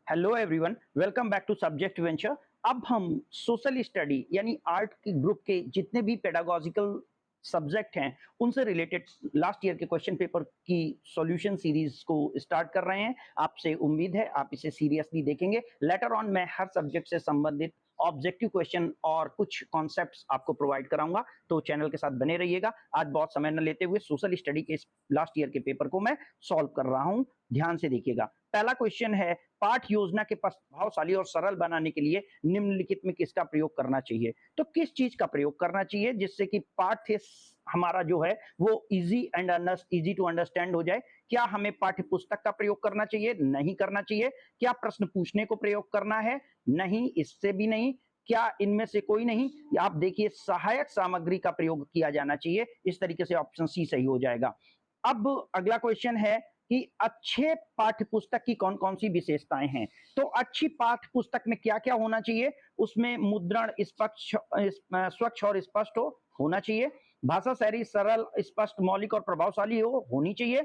Hello everyone, welcome back to subject venture. अब हम social study यानी आर्ट के ग्रुप के जितने भी पेडागॉजिकल सब्जेक्ट हैं उनसे रिलेटेड लास्ट ईयर के क्वेश्चन पेपर की सॉल्यूशन सीरीज को स्टार्ट कर रहे हैं। आपसे उम्मीद है आप इसे सीरियसली देखेंगे। लेटर ऑन मैं हर सब्जेक्ट से संबंधित ऑब्जेक्टिव क्वेश्चन और कुछ कॉन्सेप्ट्स आपको प्रोवाइड कराऊंगा, तो चैनल के साथ बने रहिएगा। आज बहुत समय न लेते हुए सोशल स्टडी के इस लास्ट ईयर के पेपर को मैं सॉल्व कर रहा हूं, ध्यान से देखिएगा। पहला क्वेश्चन है, पाठ योजना के प्रभावशाली और सरल बनाने के लिए निम्नलिखित में किसका प्रयोग करना चाहिए। तो किस चीज का प्रयोग करना चाहिए जिससे कि पाठ्य हमारा जो है वो इजी टू अंडरस्टैंड हो जाए। क्या हमें पाठ्य पुस्तक का प्रयोग करना चाहिए? नहीं करना चाहिए। क्या प्रश्न पूछने को प्रयोग करना है? नहीं, इससे भी नहीं। क्या इनमें से कोई नहीं? आप देखिए, सहायक सामग्री का प्रयोग किया जाना चाहिए। इस तरीके से ऑप्शन सी सही हो जाएगा। अब अगला क्वेश्चन है कि अच्छे पाठ्य पुस्तक की कौन कौन सी विशेषताएं हैं। तो अच्छी पाठ्य पुस्तक में क्या क्या होना चाहिए? उसमें मुद्रण स्वच्छ और स्पष्ट होना चाहिए। भाषा शैली सरल, स्पष्ट, मौलिक और प्रभावशाली होनी चाहिए।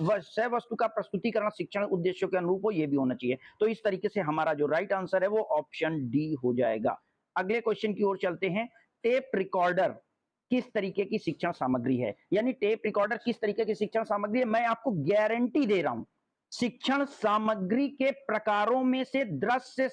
विषय वस्तु का प्रस्तुतिकरण शिक्षण उद्देश्यों के अनुरूप हो, यह भी होना चाहिए। तो इस तरीके से हमारा जो राइट आंसर है वो ऑप्शन डी हो जाएगा। अगले क्वेश्चन की ओर चलते हैं। टेप रिकॉर्डर किस तरीके की शिक्षण सामग्री है? यानी टेप रिकॉर्डर किस तरीके की शिक्षण सामग्री है? मैं आपको गारंटी दे रहा हूं, शिक्षण सामग्री के प्रकारों में से दृश्य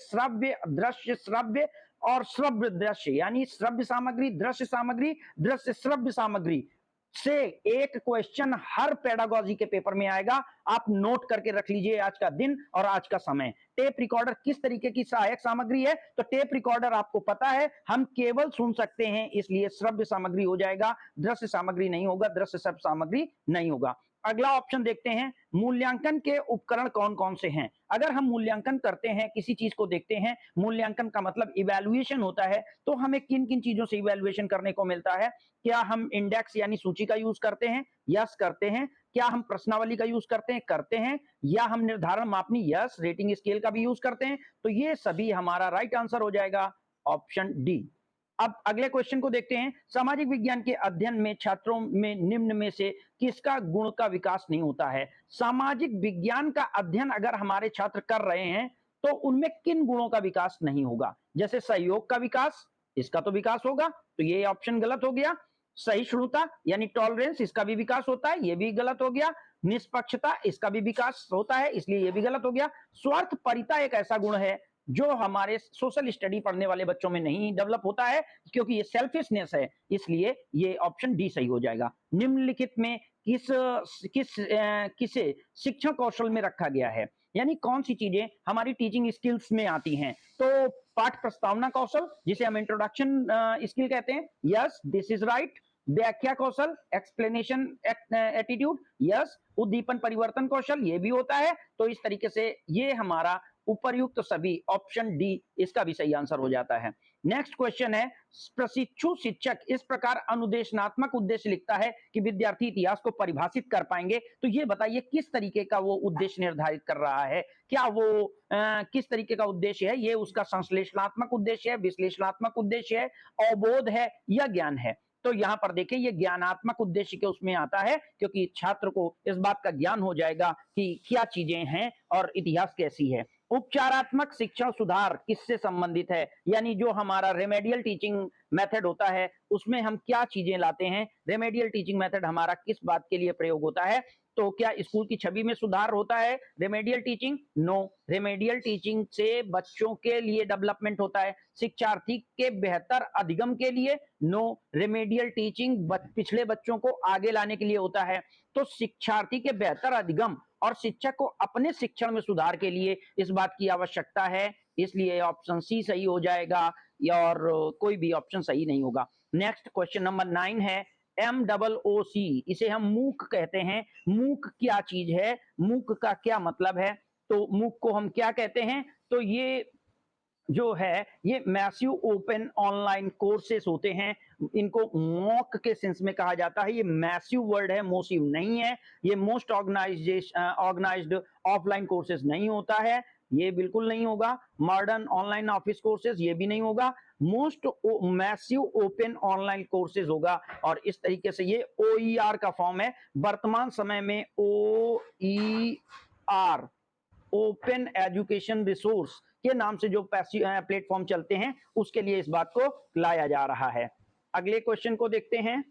श्रव्य और श्रव्य दृश्य, यानी श्रव्य सामग्री, दृश्य श्रव्य सामग्री से एक क्वेश्चन हर पेडागॉजी के पेपर में आएगा। आप नोट करके रख लीजिए आज का दिन और आज का समय। टेप रिकॉर्डर किस तरीके की सहायक सामग्री है? तो टेप रिकॉर्डर आपको पता है हम केवल सुन सकते हैं, इसलिए श्रव्य सामग्री हो जाएगा, दृश्य सामग्री नहीं होगा, दृश्य श्रव्य सामग्री नहीं होगा। अगला ऑप्शन देखते हैं, मूल्यांकन के उपकरण कौन कौन से हैं। अगर हम मूल्यांकन करते हैं, किसी चीज को देखते हैं, मूल्यांकन का मतलब इवैल्यूएशन होता है, तो हमें किन किन चीजों से इवैल्यूएशन करने को मिलता है? क्या हम इंडेक्स यानी सूची का यूज करते हैं? यस, करते हैं। क्या हम प्रश्नावली का यूज करते हैं? करते हैं। या हम निर्धारण मापनी, यस, रेटिंग स्केल का भी यूज करते हैं। तो ये सभी हमारा राइट आंसर हो जाएगा, ऑप्शन डी। अब अगले क्वेश्चन को देखते हैं। सामाजिक विज्ञान के अध्ययन में छात्रों में निम्न में से किसका गुण का विकास नहीं होता है? सामाजिक विज्ञान का अध्ययन अगर हमारे छात्र कर रहे हैं तो उनमें किन गुणों का विकास नहीं होगा? जैसे सहयोग का विकास, इसका तो विकास होगा, तो ये ऑप्शन गलत हो गया। सहिष्णुता यानी टॉलरेंस, इसका भी विकास होता है, ये भी गलत हो गया। निष्पक्षता, इसका भी विकास होता है, इसलिए ये भी गलत हो गया। स्वार्थपरिता एक ऐसा गुण है जो हमारे सोशल स्टडी पढ़ने वाले बच्चों में नहीं डेवलप होता है, क्योंकि ये सेल्फिशनेस है, इसलिए ये ऑप्शन डी सही हो जाएगा। निम्नलिखित में किसे शिक्षण कौशल में रखा गया है? यानी कौन सी चीजें हमारी टीचिंग स्किल्स में आती हैं? तो पाठ प्रस्तावना कौशल, जिसे हम इंट्रोडक्शन स्किल कहते हैं, यस, दिस इज राइट। व्याख्या कौशल, एक्सप्लेनेशन एटीट्यूड, यस। उद्दीपन परिवर्तन कौशल, ये भी होता है। तो इस तरीके से ये हमारा उपर्युक्त सभी ऑप्शन डी इसका भी सही आंसर हो जाता है। नेक्स्ट क्वेश्चन है, प्रशिक्षु शिक्षक इस प्रकार अनुदेशनात्मक उद्देश्य लिखता है कि विद्यार्थी इतिहास को परिभाषित कर पाएंगे। तो ये बताइए किस तरीके का वो उद्देश्य निर्धारित कर रहा है? क्या वो किस तरीके का उद्देश्य है? ये उसका संश्लेषणात्मक उद्देश्य है, विश्लेषणात्मक उद्देश्य है, अवबोध है या ज्ञान है? तो यहां पर देखिए, ये ज्ञानात्मक उद्देश्य के उसमें आता है, क्योंकि छात्र को इस बात का ज्ञान हो जाएगा कि क्या चीजें हैं और इतिहास कैसी है। उपचारात्मक शिक्षण सुधार किससे संबंधित है? यानी जो हमारा रेमेडियल टीचिंग मेथड होता है उसमें हम क्या चीजें लाते हैं? रेमेडियल टीचिंग मेथड हमारा किस बात के लिए प्रयोग होता है? तो क्या स्कूल की छवि में सुधार होता है remedial teaching? No, remedial teaching से बच्चों के लिए डेवलपमेंट होता है, शिक्षार्थी के बेहतर अधिगम के लिए? नो, रेमेडियल टीचिंग पिछड़े बच्चों को आगे लाने के लिए होता है। तो शिक्षार्थी के बेहतर अधिगम और शिक्षक को अपने शिक्षण में सुधार के लिए इस बात की आवश्यकता है, इसलिए ऑप्शन सी सही हो जाएगा, और कोई भी ऑप्शन सही नहीं होगा। नेक्स्ट क्वेश्चन नंबर 9 है, MOOC, इसे हम मूक कहते हैं। मूक क्या चीज है? मूक का क्या मतलब है? तो मूक को हम क्या कहते हैं? तो ये जो है ये मैसिव ओपन ऑनलाइन कोर्सेस होते हैं, इनको मॉक के सेंस में कहा जाता है। ये मैसिव वर्ड है, मोसिव नहीं है। ये मोस्ट ऑर्गेनाइज्ड ऑफलाइन कोर्सेज नहीं होता है, ये बिल्कुल नहीं होगा। मॉडर्न ऑनलाइन ऑफिस कोर्सेज, ये भी नहीं होगा। Most massive open online courses होगा, और इस तरीके से ये OER का फॉर्म है। वर्तमान समय में OER ओपन एजुकेशन रिसोर्स के नाम से जो प्लेटफॉर्म चलते हैं उसके लिए इस बात को लाया जा रहा है। अगले क्वेश्चन को देखते हैं।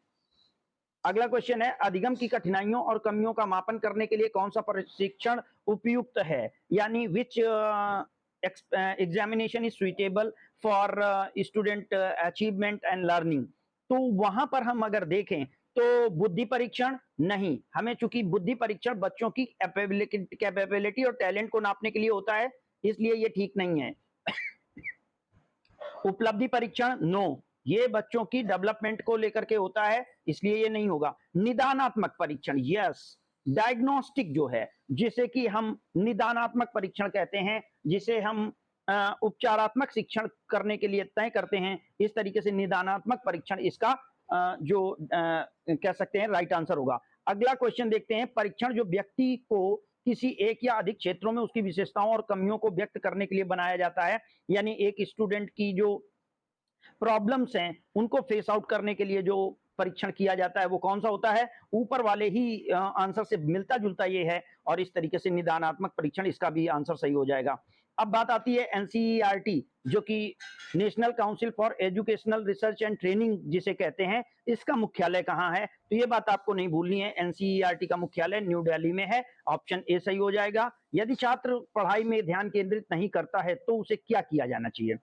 अगला क्वेश्चन है, अधिगम की कठिनाइयों और कमियों का मापन करने के लिए कौन सा प्रशिक्षण उपयुक्त है, यानी which examination is suitable for student achievement and learning. तो वहां पर हम अगर देखें तो बुद्धि परीक्षण नहीं, हमें चूंकि बुद्धि परीक्षण बच्चों की कैपेबिलिटी और टैलेंट को नापने के लिए होता है, इसलिए ये ठीक नहीं है। उपलब्धि परीक्षण नो, ये बच्चों की डेवलपमेंट को लेकर के होता है, इसलिए ये नहीं होगा। निदानात्मक परीक्षण यस, डायग्नोस्टिक जो है जिसे कि हम निदानात्मक परीक्षण कहते हैं, जिसे हम उपचारात्मक शिक्षण करने के लिए तय करते हैं, इस तरीके से निदानात्मक परीक्षण इसका जो कह सकते हैं राइट आंसर होगा। अगला क्वेश्चन देखते हैं, परीक्षण जो व्यक्ति को किसी एक या अधिक क्षेत्रों में उसकी विशेषताओं और कमियों को व्यक्त करने के लिए बनाया जाता है, यानी एक स्टूडेंट की जो प्रॉब्लम्स हैं उनको फेस आउट करने के लिए जो परीक्षण किया जाता है वो कौन सा होता है, ऊपर वाले ही आंसर से मिलता जुलता ये है, और इस तरीके से निदानात्मक परीक्षण इसका भी आंसर सही हो जाएगा। अब बात आती है एनसीईआरटी, जो कि national council for educational research and training जिसे कहते हैं, इसका मुख्यालय कहाँ है, तो ये बात आपको नहीं भूलनी है, एनसीईआरटी का मुख्यालय न्यू दिल्ली में है, ऑप्शन ए सही हो जाएगा। यदि छात्र पढ़ाई में ध्यान केंद्रित नहीं करता है तो उसे क्या किया जाना चाहिए,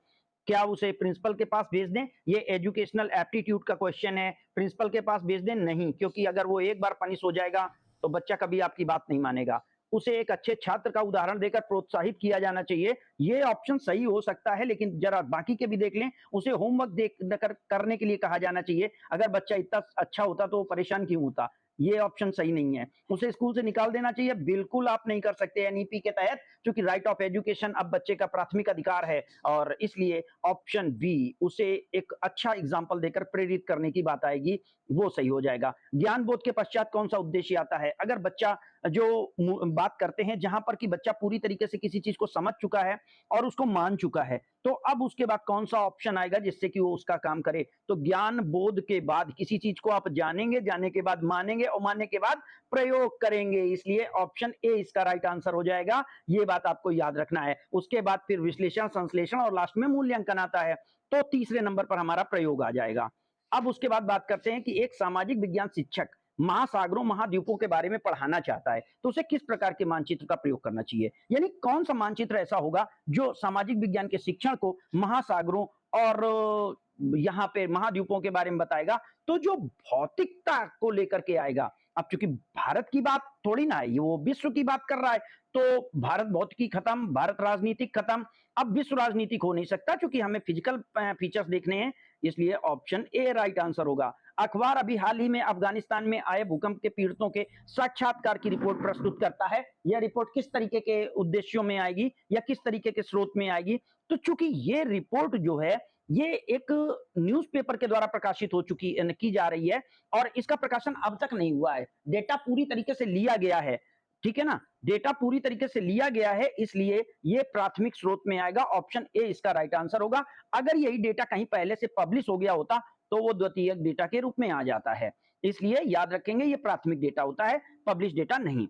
क्या उसे प्रिंसिपल के पास भेज दें, ये एजुकेशनल एप्टीट्यूड का क्वेश्चन है, प्रिंसिपल के पास भेज दें नहीं, क्योंकि अगर वो एक बार पनिश हो जाएगा तो बच्चा कभी आपकी बात नहीं मानेगा, उसे एक अच्छे छात्र का उदाहरण देकर प्रोत्साहित किया जाना चाहिए, ये ऑप्शन सही हो सकता है, लेकिन जरा बाकी के भी देख लें, उसे होमवर्क करने के लिए कहा जाना चाहिए, अगर बच्चा इतना अच्छा होता तो परेशान क्यों होता, ये ऑप्शन सही नहीं है। उसे स्कूल से निकाल देना चाहिए, बिल्कुल आप नहीं कर सकते एनईपी के तहत, क्योंकि राइट ऑफ एजुकेशन अब बच्चे का प्राथमिक अधिकार है, और इसलिए ऑप्शन बी, उसे एक अच्छा एग्जाम्पल देकर प्रेरित करने की बात आएगी, वो सही हो जाएगा। ज्ञान बोध के पश्चात कौन सा उद्देश्य आता है, अगर बच्चा जो बात करते हैं जहां पर कि बच्चा पूरी तरीके से किसी चीज को समझ चुका है और उसको मान चुका है, तो अब उसके बाद कौन सा ऑप्शन आएगा जिससे कि वो उसका काम करे, तो ज्ञान बोध के बाद किसी चीज को आप जानेंगे, जानने के बाद मानेंगे, और मानने के बाद प्रयोग करेंगे, इसलिए ऑप्शन ए इसका राइट आंसर हो जाएगा, ये बात आपको याद रखना है। उसके बाद फिर विश्लेषण, संश्लेषण और लास्ट में मूल्यांकन आता है, तो तीसरे नंबर पर हमारा प्रयोग आ जाएगा। अब उसके बाद बात करते हैं कि एक सामाजिक विज्ञान शिक्षक महासागरों, महाद्वीपों के बारे में पढ़ाना चाहता है, तो उसे किस प्रकार के मानचित्र का प्रयोग करना चाहिए, यानी कौन सा मानचित्र ऐसा होगा जो सामाजिक विज्ञान के शिक्षण को महासागरों और यहाँ पे महाद्वीपों के बारे में बताएगा, तो जो भौतिकता को लेकर के आएगा। अब चूंकि भारत की बात थोड़ी ना है, ये वो विश्व की बात कर रहा है, तो भारत भौतिकी खत्म, भारत राजनीतिक खत्म, अब विश्व राजनीतिक हो नहीं सकता, क्योंकि हमें फिजिकल फीचर्स देखने हैं, इसलिए ऑप्शन ए राइट आंसर होगा। अखबार अभी हाल ही में अफगानिस्तान में आए भूकंप के पीड़ितों के साक्षात्कार की रिपोर्ट प्रस्तुत करता है, यह रिपोर्ट किस तरीके के उद्देश्यों में आएगी या किस तरीके के स्रोत में आएगी, तो चूंकि ये रिपोर्ट जो है ये एक न्यूज़पेपर के द्वारा प्रकाशित हो चुकी की जा रही है, और इसका प्रकाशन अब तक नहीं हुआ है, डेटा पूरी तरीके से लिया गया है, ठीक है ना, डेटा पूरी तरीके से लिया गया है, इसलिए ये प्राथमिक स्रोत में आएगा, ऑप्शन ए इसका राइट आंसर होगा। अगर यही डेटा कहीं पहले से पब्लिश हो गया होता तो वो द्वितीयक डेटा के रूप में आ जाता है, इसलिए याद रखेंगे ये प्राथमिक डेटा होता है, पब्लिश डेटा नहीं।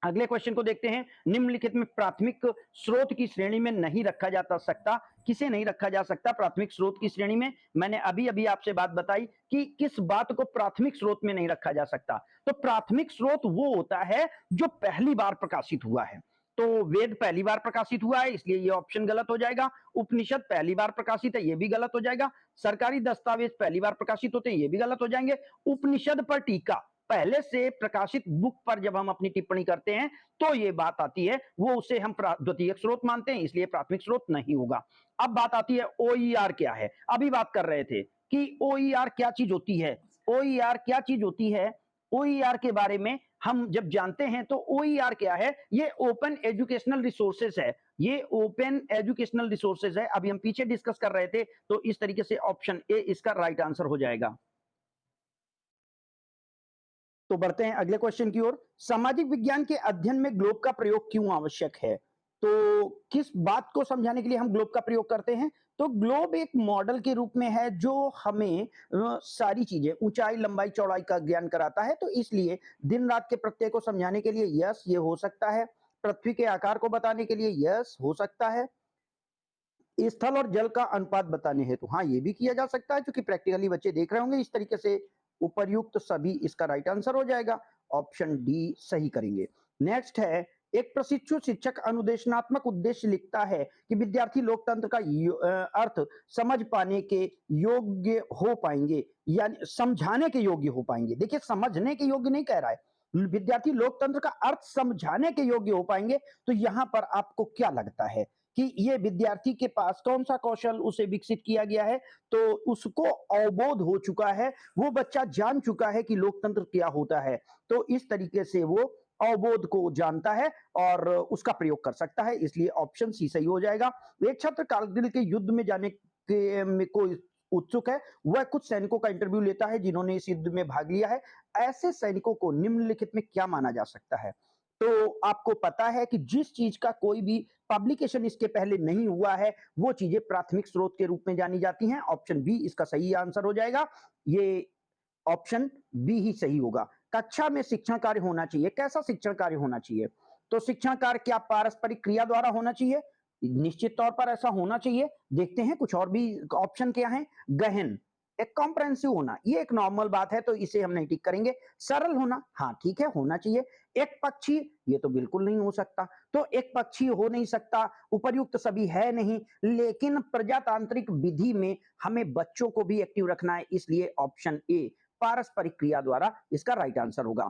अगले क्वेश्चन को देखते हैं, निम्नलिखित में प्राथमिक स्रोत की श्रेणी में नहीं रखा जा सकता, किसे नहीं रखा जा सकता प्राथमिक स्रोत की श्रेणी में, मैंने अभी अभी आपसे बात बताई कि किस बात को प्राथमिक स्रोत में नहीं रखा जा सकता, तो प्राथमिक स्रोत वो होता है जो पहली बार प्रकाशित हुआ है, तो वेद पहली बार प्रकाशित हुआ है, इसलिए ये ऑप्शन गलत हो जाएगा। उपनिषद पहली बार प्रकाशित है, ये भी गलत हो जाएगा। सरकारी दस्तावेज पहली बार प्रकाशित होते हैं, ये भी गलत हो जाएंगे। उपनिषद पर टीका पहले से प्रकाशित बुक पर जब हम अपनी टिप्पणी करते हैं तो ये बात आती है, वो उसे हम द्वितीयक स्रोत मानते हैं, इसलिए प्राथमिक स्रोत नहीं होगा। अब बात आती है ओईआर क्या है, अभी बात कर रहे थे कि ओईआर क्या चीज होती है, ओईआर क्या चीज होती है, ओईआर के बारे में हम जब जानते हैं तो ओईआर क्या है, ये ओपन एजुकेशनल रिसोर्सेज है, ये ओपन एजुकेशनल रिसोर्सेज है, अभी हम पीछे डिस्कस कर रहे थे, तो इस तरीके से ऑप्शन ए इसका राइट आंसर हो जाएगा। तो बढ़ते हैं अगले क्वेश्चन की ओर, सामाजिक विज्ञान के अध्ययन में ग्लोब का प्रयोग क्यों आवश्यक है, तो किस बात को समझाने के लिए हम ग्लोब का प्रयोग करते हैं, तो ग्लोब एक मॉडल के रूप में है जो हमें सारी चीजें ऊंचाई, लंबाई, चौड़ाई का ज्ञान कराता है, तो इसलिए दिन रात के प्रत्यय को समझाने के लिए यस ये हो सकता है। पृथ्वी के आकार को बताने के लिए, यस हो सकता है। स्थल और जल का अनुपात बताने हेतु, हाँ ये भी किया जा सकता है, क्योंकि प्रैक्टिकली बच्चे देख रहे होंगे इस तरीके से। उपर्युक्त सभी इसका राइट आंसर हो जाएगा, ऑप्शन डी सही करेंगे। नेक्स्ट है, एक प्रशिक्षु शिक्षक अनुदेशनात्मक उद्देश्य लिखता है कि विद्यार्थी लोकतंत्र का अर्थ समझ पाने के योग्य हो पाएंगे, यानी समझाने के योग्य हो पाएंगे। देखिए समझने के योग्य नहीं कह रहा है, विद्यार्थी लोकतंत्र का अर्थ समझाने के योग्य हो पाएंगे। तो यहां पर आपको क्या लगता है कि ये विद्यार्थी के पास कौन सा कौशल उसे विकसित किया गया है? तो उसको अवबोध हो चुका है, वो बच्चा जान चुका है कि लोकतंत्र क्या होता है। तो इस तरीके से वो अवबोध को जानता है और उसका प्रयोग कर सकता है, इसलिए ऑप्शन सी सही हो जाएगा। एक छात्र कारगिल के युद्ध में जाने के में को उत्सुक है, वह कुछ सैनिकों का इंटरव्यू लेता है जिन्होंने इस युद्ध में भाग लिया है। ऐसे सैनिकों को निम्नलिखित में क्या माना जा सकता है? तो आपको पता है कि जिस चीज का कोई भी पब्लिकेशन इसके पहले नहीं हुआ है, वो चीजें प्राथमिक स्रोत के रूप में जानी जाती हैं। ऑप्शन बी इसका सही आंसर हो जाएगा। ये ऑप्शन बी ही सही होगा। कक्षा में शिक्षण कार्य होना चाहिए, कैसा शिक्षण कार्य होना चाहिए? तो शिक्षण कार्य क्या पारस्परिक क्रिया द्वारा होना चाहिए? निश्चित तौर पर ऐसा होना चाहिए। देखते हैं कुछ और भी ऑप्शन क्या है। गहन, एक कॉम्प्रहेंसिव होना, ये एक नॉर्मल बात है तो इसे हम नहीं टिक करेंगे। सरल होना, हाँ ठीक है होना चाहिए। एक पक्षी, ये तो बिल्कुल नहीं हो सकता, तो एक पक्षी हो नहीं सकता। उपर्युक्त सभी है नहीं, लेकिन प्रजातांत्रिक विधि में हमें बच्चों को भी एक्टिव रखना है, इसलिए ऑप्शन ए पारस्परिक क्रिया द्वारा इसका राइट आंसर होगा।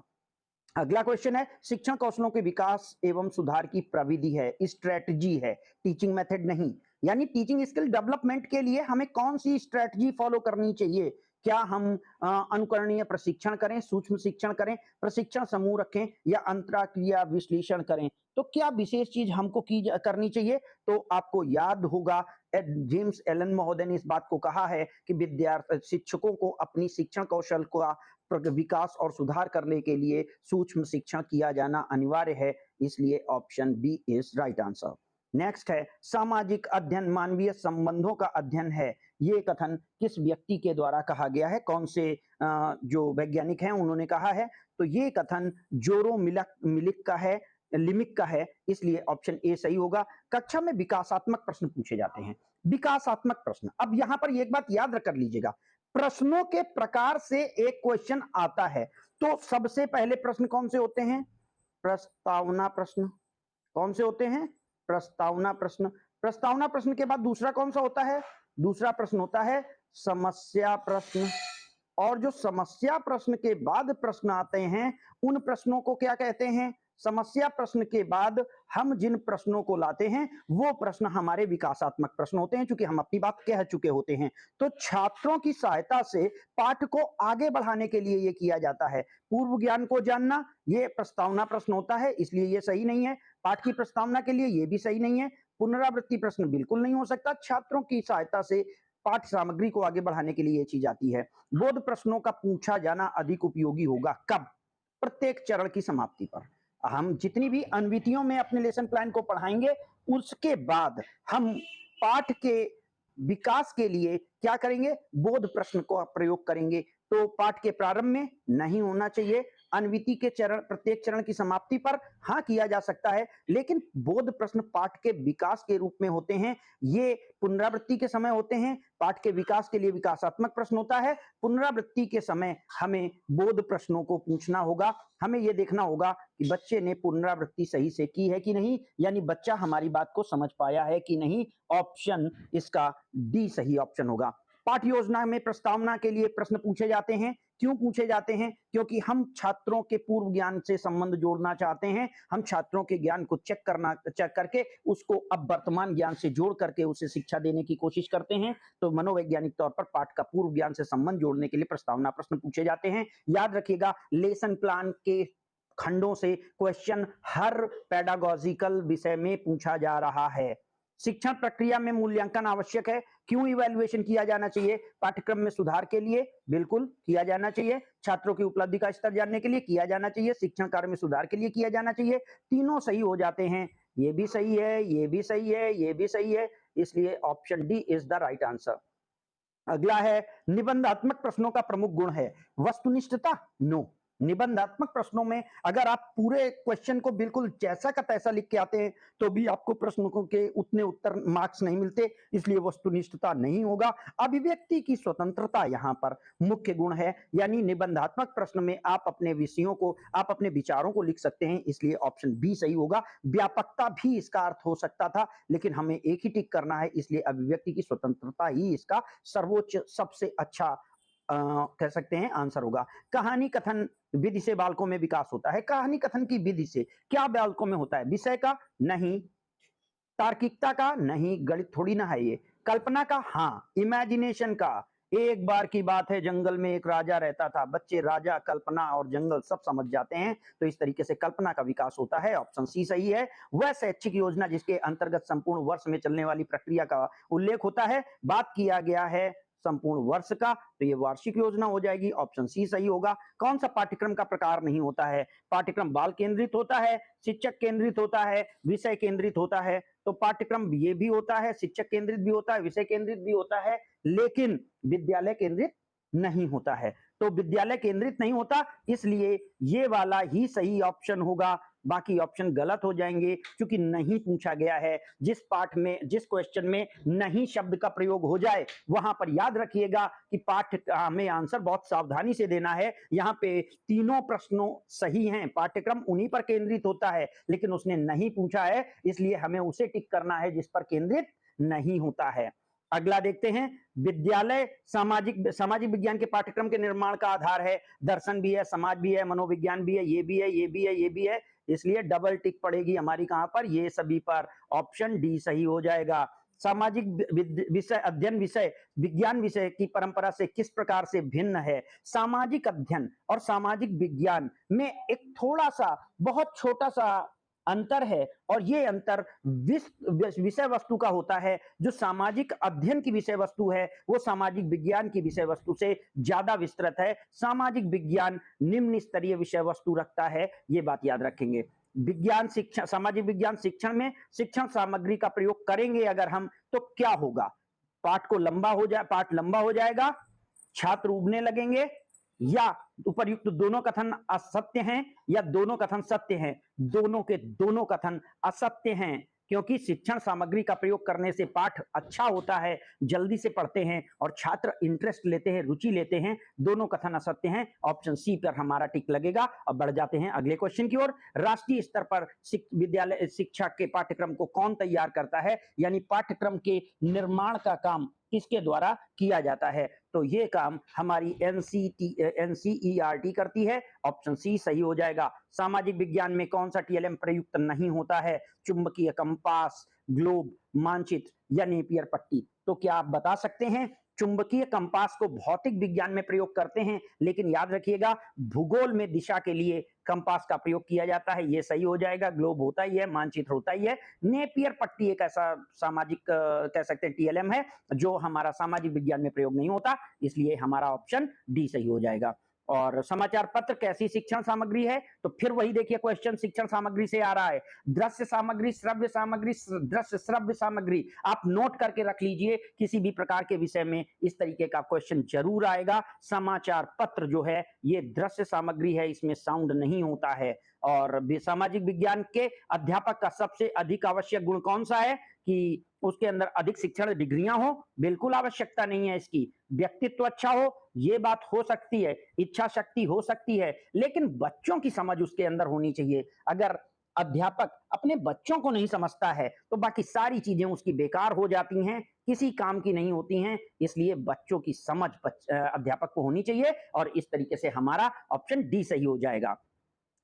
अगला क्वेश्चन है, शिक्षण कौशलों के विकास एवं सुधार की प्रविधि है, स्ट्रेटजी है, टीचिंग मेथड नहीं। यानी टीचिंग स्किल डेवलपमेंट के लिए हमें कौन सी स्ट्रेटजी फॉलो करनी चाहिए? क्या हम अनुकरणीय प्रशिक्षण करें, सूक्ष्म शिक्षण करें, प्रशिक्षण समूह रखें, या अंतरक्रिया विश्लेषण करें? तो क्या विशेष चीज हमको करनी चाहिए? तो आपको याद होगा जेम्स एलन महोदय ने इस बात को कहा है कि विद्यार्थी शिक्षकों को अपनी शिक्षण कौशल का विकास और सुधार करने के लिए सूक्ष्म शिक्षण किया जाना अनिवार्य है, इसलिए option B is right answer. Next है, सामाजिक अध्ययन मानवीय संबंधों का अध्ययन है, ये कथन किस व्यक्ति के द्वारा कहा गया है? कौन से जो वैज्ञानिक हैं उन्होंने कहा है? तो ये कथन जोरो मिलिक का है, लिमिक का है, इसलिए ऑप्शन ए सही होगा। कक्षा में विकासात्मक प्रश्न पूछे जाते हैं, विकासात्मक प्रश्न। अब यहां पर एक बात याद कर लीजिएगा, प्रश्नों के प्रकार से एक क्वेश्चन आता है। तो सबसे पहले प्रश्न कौन से होते हैं? प्रस्तावना प्रश्न। कौन से होते हैं? प्रस्तावना प्रश्न। प्रस्तावना प्रश्न के बाद दूसरा कौन सा होता है? दूसरा प्रश्न होता है समस्या प्रश्न। और जो समस्या प्रश्न के बाद प्रश्न आते हैं, उन प्रश्नों को क्या कहते हैं? समस्या प्रश्न के बाद हम जिन प्रश्नों को लाते हैं वो प्रश्न हमारे विकासात्मक प्रश्न होते हैं, क्योंकि हम अपनी बात कह चुके होते हैं। तो छात्रों की सहायता से पाठ को आगे बढ़ाने के लिए ये किया जाता है। पूर्व ज्ञान को जानना, ये प्रस्तावना प्रश्न होता है, इसलिए ये सही नहीं है। पाठ की प्रस्तावना के लिए ये भी सही नहीं है। पुनरावृत्ति प्रश्न बिल्कुल नहीं हो सकता। छात्रों की सहायता से पाठ सामग्री को आगे बढ़ाने के लिए ये चीज आती है। बोध प्रश्नों का पूछा जाना अधिक उपयोगी होगा कब? प्रत्येक चरण की समाप्ति पर। हम जितनी भी अन्वितियों में अपने लेसन प्लान को पढ़ाएंगे, उसके बाद हम पाठ के विकास के लिए क्या करेंगे? बोध प्रश्न को प्रयोग करेंगे। तो पाठ के प्रारंभ में नहीं होना चाहिए, अन्विति के चरण प्रत्येक चरण की समाप्ति पर हाँ किया जा सकता है, लेकिन बोध प्रश्न पाठ के विकास के रूप में होते हैं। ये पुनरावृत्ति के समय होते हैं, पाठ के विकास के लिए विकासात्मक प्रश्न होता है। पुनरावृत्ति के समय हमें बोध प्रश्नों को पूछना होगा। हमें यह देखना होगा कि बच्चे ने पुनरावृत्ति सही से की है कि नहीं, यानी बच्चा हमारी बात को समझ पाया है कि नहीं। ऑप्शन इसका डी सही ऑप्शन होगा। पाठ योजना में प्रस्तावना के लिए प्रश्न पूछे जाते हैं। क्यों पूछे जाते हैं? क्योंकि हम छात्रों के पूर्व ज्ञान से संबंध जोड़ना चाहते हैं। हम छात्रों के ज्ञान को चेक करके उसको अब वर्तमान ज्ञान से जोड़ करके उसे शिक्षा देने की कोशिश करते हैं। तो मनोवैज्ञानिक तौर पर पाठ का पूर्व ज्ञान से संबंध जोड़ने के लिए प्रस्तावना प्रश्न पूछे जाते हैं। याद रखिएगा, लेसन प्लान के खंडों से क्वेश्चन हर पेडागॉजिकल विषय में पूछा जा रहा है। शिक्षण प्रक्रिया में मूल्यांकन आवश्यक है। क्यों इवैल्यूएशन किया जाना चाहिए? पाठ्यक्रम में सुधार के लिए बिल्कुल किया जाना चाहिए। छात्रों की उपलब्धि का स्तर जानने के लिए किया जाना चाहिए। शिक्षण कार्य में सुधार के लिए किया जाना चाहिए। तीनों सही हो जाते हैं। ये भी सही है, ये भी सही है, ये भी सही है, इसलिए option D is the right answer. अगला है, निबंधात्मक प्रश्नों का प्रमुख गुण है वस्तुनिष्ठता। नो, निबंधात्मक प्रश्नों में अगर आप पूरे क्वेश्चन को बिल्कुल जैसा का तैसा लिख के आते हैं तो भी आपको प्रश्नों के उतने उत्तर मार्क्स नहीं मिलते, इसलिए वस्तुनिष्ठता नहीं होगा। अभिव्यक्ति की स्वतंत्रता यहाँ पर मुख्य गुण है, यानी निबंधात्मक प्रश्न में आप अपने विषयों को, आप अपने विचारों को लिख सकते हैं, इसलिए ऑप्शन बी सही होगा। व्यापकता भी इसका अर्थ हो सकता था, लेकिन हमें एक ही टिक करना है, इसलिए अभिव्यक्ति की स्वतंत्रता ही इसका सर्वोच्च सबसे अच्छा कह सकते हैं आंसर होगा। कहानी कथन विधि से बालकों में विकास होता है। कहानी कथन की विधि से क्या बालकों में होता है? विषय का नहीं, तार्किकता का नहीं, गणित थोड़ी ना है ये, कल्पना का हाँ, इमेजिनेशन का। एक बार की बात है, जंगल में एक राजा रहता था, बच्चे राजा, कल्पना और जंगल सब समझ जाते हैं, तो इस तरीके से कल्पना का विकास होता है, ऑप्शन सी सही है। वह शैक्षिक योजना जिसके अंतर्गत संपूर्ण वर्ष में चलने वाली प्रक्रिया का उल्लेख होता है, बात किया गया है संपूर्ण वर्ष का, तो ये वार्षिक योजना हो जाएगी, ऑप्शन सी सही होगा। कौन सा पाठ्यक्रम का प्रकार नहीं होता है? पाठ्यक्रम बाल केंद्रित होता है, शिक्षक केंद्रित होता है, विषय केंद्रित होता है। तो पाठ्यक्रम ये भी होता है, शिक्षक केंद्रित भी होता है, विषय केंद्रित भी होता है, लेकिन विद्यालय केंद्रित नहीं होता है। तो विद्यालय केंद्रित नहीं होता, इसलिए ये वाला ही सही ऑप्शन होगा, बाकी ऑप्शन गलत हो जाएंगे, क्योंकि नहीं पूछा गया है। जिस पाठ में, जिस क्वेश्चन में नहीं शब्द का प्रयोग हो जाए, वहां पर याद रखिएगा कि पाठ हमें आंसर बहुत सावधानी से देना है। यहाँ पे तीनों प्रश्नों सही हैं, पाठ्यक्रम उन्हीं पर केंद्रित होता है, लेकिन उसने नहीं पूछा है, इसलिए हमें उसे टिक करना है जिस पर केंद्रित नहीं होता है। अगला देखते हैं, विद्यालय सामाजिक विज्ञान के पाठ्यक्रम के निर्माण का आधार है। दर्शन भी है, समाज भी है, मनोविज्ञान भी है, ये भी है, ये भी है, ये भी है, इसलिए डबल टिक पड़ेगी हमारी कहां पर? ये सभी पर, ऑप्शन डी सही हो जाएगा। सामाजिक विषय अध्ययन विषय विज्ञान विषय की परंपरा से किस प्रकार से भिन्न है? सामाजिक अध्ययन और सामाजिक विज्ञान में एक थोड़ा सा, बहुत छोटा सा अंतर है, और ये अंतर विषय वस्तु का होता है। जो सामाजिक अध्ययन की विषय वस्तु है, वो सामाजिक विज्ञान की विषय वस्तु से ज्यादा विस्तृत है। सामाजिक विज्ञान निम्न स्तरीय विषय वस्तु रखता है, ये बात याद रखेंगे। विज्ञान शिक्षण, सामाजिक विज्ञान शिक्षण में शिक्षण सामग्री का प्रयोग करेंगे अगर हम, तो क्या होगा? पाठ लंबा हो जाएगा, छात्र उबने लगेंगे, या उपर्युक्त दोनों कथन असत्य हैं, या दोनों कथन सत्य हैं। दोनों के दोनों कथन असत्य हैं, क्योंकि शिक्षण सामग्री का प्रयोग करने से पाठ अच्छा होता है, जल्दी से पढ़ते हैं और छात्र इंटरेस्ट लेते हैं, रुचि लेते हैं। दोनों कथन असत्य हैं, ऑप्शन सी पर हमारा टिक लगेगा। अब बढ़ जाते हैं अगले क्वेश्चन की ओर। राष्ट्रीय स्तर पर विद्यालय शिक्षा के पाठ्यक्रम को कौन तैयार करता है? यानी पाठ्यक्रम के निर्माण का काम किसके द्वारा किया जाता है? तो ये काम हमारी एनसीईआरटी करती है, ऑप्शन सी सही हो जाएगा। सामाजिक विज्ञान में कौन सा टीएलएम प्रयुक्त नहीं होता है? चुंबकीय कंपास, ग्लोब, मानचित्र या नेपियर पट्टी। तो क्या आप बता सकते हैं? चुंबकीय कंपास को भौतिक विज्ञान में प्रयोग करते हैं, लेकिन याद रखिएगा भूगोल में दिशा के लिए कंपास का प्रयोग किया जाता है, ये सही हो जाएगा। ग्लोब होता ही है, मानचित्र होता ही है। नेपियर पट्टी एक ऐसा सामाजिक कह सकते हैं टीएलएम है जो हमारा सामाजिक विज्ञान में प्रयोग नहीं होता, इसलिए हमारा ऑप्शन डी सही हो जाएगा। और समाचार पत्र कैसी शिक्षण सामग्री है? तो फिर वही देखिए क्वेश्चन शिक्षण सामग्री से आ रहा है। दृश्य सामग्री, श्रव्य सामग्री, दृश्य श्रव्य सामग्री। आप नोट करके रख लीजिए, किसी भी प्रकार के विषय में इस तरीके का क्वेश्चन जरूर आएगा। समाचार पत्र जो है ये दृश्य सामग्री है, इसमें साउंड नहीं होता है। और सामाजिक विज्ञान के अध्यापक का सबसे अधिक आवश्यक गुण कौन सा है? कि उसके अंदर अधिक शिक्षण डिग्रियां हो, बिल्कुल आवश्यकता नहीं है इसकी। व्यक्तित्व अच्छा हो, ये बात हो सकती है, इच्छा शक्ति हो सकती है, लेकिन बच्चों की समझ उसके अंदर होनी चाहिए। अगर अध्यापक अपने बच्चों को नहीं समझता है तो बाकी सारी चीजें उसकी बेकार हो जाती हैं, किसी काम की नहीं होती हैं। इसलिए बच्चों की समझ अध्यापक को होनी चाहिए, और इस तरीके से हमारा ऑप्शन डी सही हो जाएगा।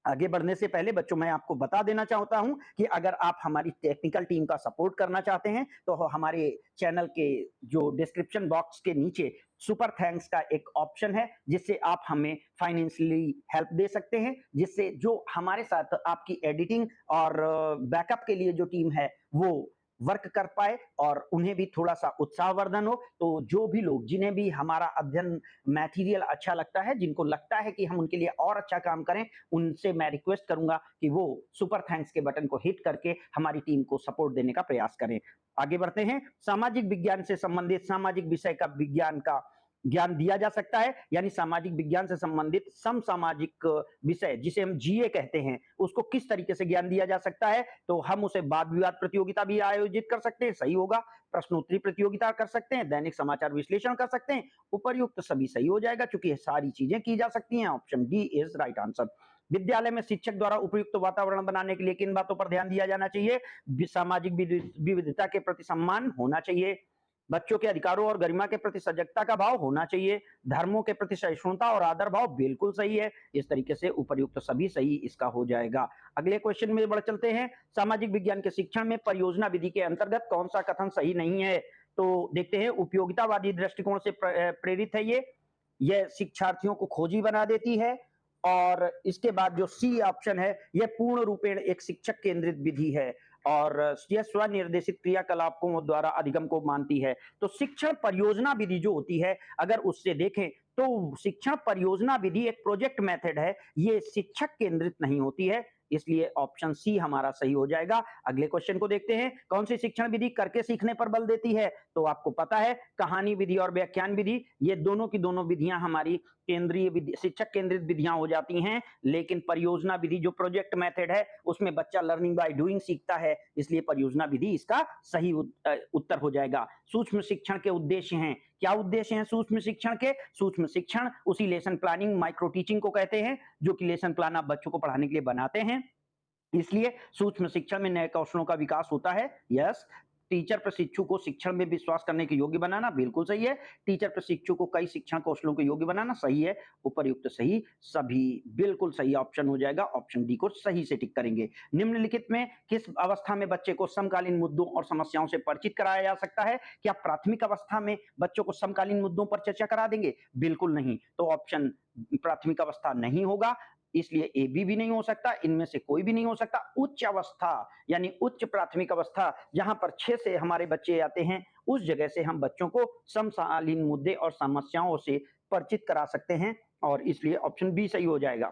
आगे बढ़ने से पहले बच्चों मैं आपको बता देना चाहता हूं कि अगर आप हमारी टेक्निकल टीम का सपोर्ट करना चाहते हैं तो हमारे चैनल के जो डिस्क्रिप्शन बॉक्स के नीचे सुपर थैंक्स का एक ऑप्शन है, जिससे आप हमें फाइनेंशियली हेल्प दे सकते हैं, जिससे जो हमारे साथ आपकी एडिटिंग और बैकअप के लिए जो टीम है वो वर्क कर पाए और उन्हें भी थोड़ा सा उत्साहवर्धन हो। तो जो भी लोग, जिन्हें भी हमारा अध्ययन मटेरियल अच्छा लगता है, जिनको लगता है कि हम उनके लिए और अच्छा काम करें, उनसे मैं रिक्वेस्ट करूंगा कि वो सुपर थैंक्स के बटन को हिट करके हमारी टीम को सपोर्ट देने का प्रयास करें। आगे बढ़ते हैं। सामाजिक विज्ञान से संबंधित सामाजिक विषय का विज्ञान का ज्ञान दिया जा सकता है, यानी सामाजिक विज्ञान से संबंधित समसामाजिक विषय जिसे हम जीए कहते हैं, उसको किस तरीके से ज्ञान दिया जा सकता है, तो हम उसे वाद विवाद प्रतियोगिता भी आयोजित कर सकते हैं, सही होगा। प्रश्नोत्तरी प्रतियोगिता कर सकते हैं, दैनिक समाचार विश्लेषण कर सकते हैं, उपर्युक्त सभी सही हो जाएगा क्योंकि ये सारी चीजें की जा सकती हैं। Option D is right answer. विद्यालय में शिक्षक द्वारा उपयुक्त वातावरण बनाने के लिए किन बातों पर ध्यान दिया जाना चाहिए? सामाजिक विविधता के प्रति सम्मान होना चाहिए, बच्चों के अधिकारों और गरिमा के प्रति सजगता का भाव होना चाहिए, धर्मों के प्रति सहिष्णुता और आदर भाव बिल्कुल सही है। इस तरीके से उपर्युक्त सभी सही इसका हो जाएगा। अगले क्वेश्चन में बढ़ चलते हैं। सामाजिक विज्ञान के शिक्षण में परियोजना विधि के अंतर्गत कौन सा कथन सही नहीं है? तो देखते हैं, उपयोगितावादी दृष्टिकोण से प्रेरित है यह शिक्षार्थियों को खोजी बना देती है, और इसके बाद जो सी ऑप्शन है, यह पूर्ण रूपेण एक शिक्षक केंद्रित विधि है और यह स्वनिर्देशित क्रियाकलापों द्वारा अधिगम को मानती है। तो शिक्षण परियोजना विधि जो होती है, अगर उससे देखें तो शिक्षण परियोजना विधि एक प्रोजेक्ट मेथड है, ये शिक्षक केंद्रित नहीं होती है, इसलिए ऑप्शन सी हमारा सही हो जाएगा। अगले क्वेश्चन को देखते हैं, कौन सी शिक्षण विधि करके सीखने पर बल देती है? तो आपको पता है, कहानी विधि और व्याख्यान विधि, ये दोनों की दोनों विधियां हमारी केंद्रीय शिक्षक केंद्रित विधियां हो जाती हैं, लेकिन परियोजना विधि जो प्रोजेक्ट मेथड है, उसमें बच्चा लर्निंग बाय डूइंग सीखता है, इसलिए परियोजना विधि इसका सही उत्तर हो जाएगा। सूक्ष्म शिक्षण के उद्देश्य हैं, क्या उद्देश्य हैं सूक्ष्म शिक्षण के? सूक्ष्म शिक्षण उसी लेसन प्लानिंग, माइक्रो टीचिंग को कहते हैं, जो कि लेसन प्लान आप बच्चों को पढ़ाने के लिए बनाते हैं, इसलिए सूक्ष्म शिक्षण में नए कौशलों का विकास होता है। यस। टीचर प्रशिक्षु को शिक्षण में विश्वास करने के योग्य बनाना, बिल्कुल सही है। टीचर प्रशिक्षु को कई शिक्षण कौशलों के योग्य बनाना, सही है। उपर्युक्त सही सभी बिल्कुल सही ऑप्शन हो जाएगा। ऑप्शन डी को सही से टिक करेंगे। निम्नलिखित में किस अवस्था में बच्चे को समकालीन मुद्दों और समस्याओं से परिचित कराया जा सकता है? क्या प्राथमिक अवस्था में बच्चों को समकालीन मुद्दों पर चर्चा करा देंगे? बिल्कुल नहीं। तो ऑप्शन प्राथमिक अवस्था नहीं होगा, इसलिए ए बी भी नहीं हो सकता, इनमें से कोई भी नहीं हो सकता। उच्च अवस्था यानी उच्च प्राथमिक अवस्था, जहां पर 6 से हमारे बच्चे आते हैं, उस जगह से हम बच्चों को समकालीन मुद्दे और समस्याओं से परिचित करा सकते हैं, और इसलिए ऑप्शन बी सही हो जाएगा।